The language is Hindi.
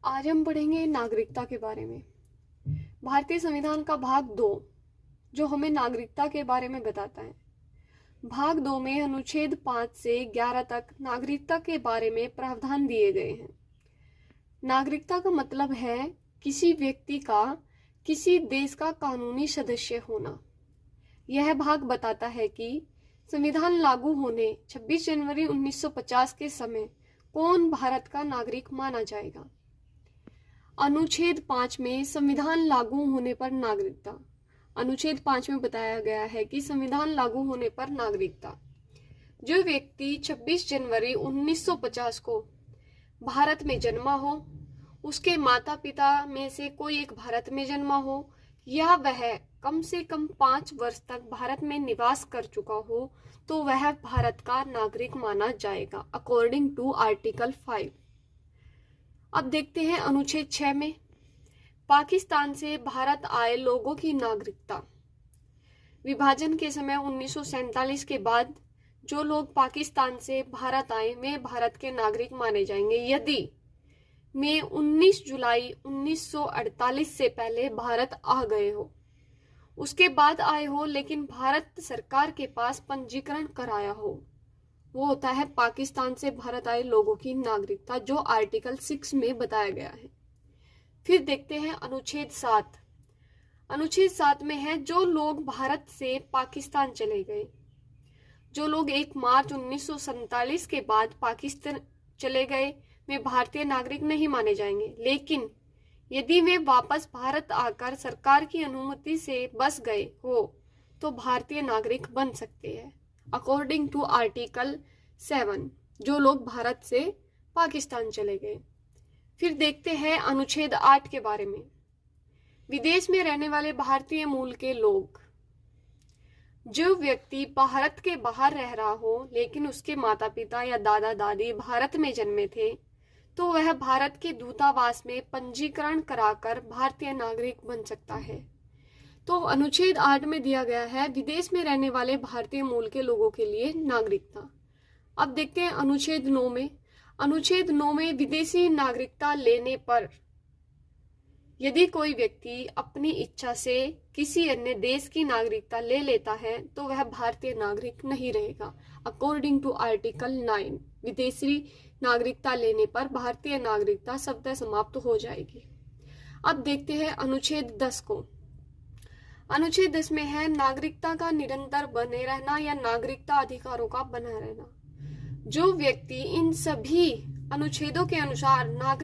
आज हम पढ़ेंगे नागरिकता के बारे में। भारतीय संविधान का भाग 2 जो हमें नागरिकता के बारे में बताता है। भाग 2 में अनुच्छेद 5 से 11 तक नागरिकता के बारे में प्रावधान दिए गए हैं। नागरिकता का मतलब है किसी व्यक्ति का किसी देश का कानूनी सदस्य होना। यह भाग बताता है कि संविधान लागू होने 26 जनवरी 1950 के समय कौन भारत का नागरिक माना जाएगा। अनुच्छेद 5 में संविधान लागू होने पर नागरिकता। अनुच्छेद 5 में बताया गया है कि संविधान लागू होने पर नागरिकता, जो व्यक्ति 26 जनवरी 1950 को भारत में जन्मा हो, उसके माता पिता में से कोई एक भारत में जन्मा हो या वह कम से कम 5 वर्ष तक भारत में निवास कर चुका हो, तो वह भारत का नागरिक माना जाएगा अकॉर्डिंग टू आर्टिकल 5। अब देखते हैं अनुच्छेद 6 में पाकिस्तान से भारत आए लोगों की नागरिकता। विभाजन के समय 1947 के बाद जो लोग पाकिस्तान से भारत आए वे भारत के नागरिक माने जाएंगे यदि वे 19 जुलाई 1948 से पहले भारत आ गए हो, उसके बाद आए हो लेकिन भारत सरकार के पास पंजीकरण कराया हो। वो होता है पाकिस्तान से भारत आए लोगों की नागरिकता, जो आर्टिकल 6 में बताया गया है। फिर देखते हैं अनुच्छेद 7। अनुच्छेद 7 में है जो लोग भारत से पाकिस्तान चले गए। जो लोग 1 मार्च 1947 के बाद पाकिस्तान चले गए वे भारतीय नागरिक नहीं माने जाएंगे, लेकिन यदि वे वापस भारत आकर सरकार की अनुमति से बस गए हो तो भारतीय नागरिक बन सकते हैं अकॉर्डिंग टू आर्टिकल 7, जो लोग भारत से पाकिस्तान चले गए। फिर देखते हैं अनुच्छेद 8 के बारे में। विदेश में रहने वाले भारतीय मूल के लोग, जो व्यक्ति भारत के बाहर रह रहा हो लेकिन उसके माता पिता या दादा दादी भारत में जन्मे थे, तो वह भारत के दूतावास में पंजीकरण कराकर भारतीय नागरिक बन सकता है। तो अनुच्छेद 8 में दिया गया है विदेश में रहने वाले भारतीय मूल के लोगों के लिए नागरिकता। अब देखते हैं अनुच्छेद 9 में। अनुच्छेद 9 में विदेशी नागरिकता लेने पर यदि कोई व्यक्ति अपनी इच्छा से किसी अन्य देश की नागरिकता ले लेता है तो वह भारतीय नागरिक नहीं रहेगा अकॉर्डिंग टू आर्टिकल 9। विदेशी नागरिकता लेने पर भारतीय नागरिकता स्वतः समाप्त हो जाएगी। अब देखते हैं अनुच्छेद 10 को। अनुच्छेद 10 में है नागरिकता का निरंतर बने रहना या नागरिकता अधिकारों का बना रहना। जो व्यक्ति इन सभी अनुच्छेदों के अनुसार नागरिक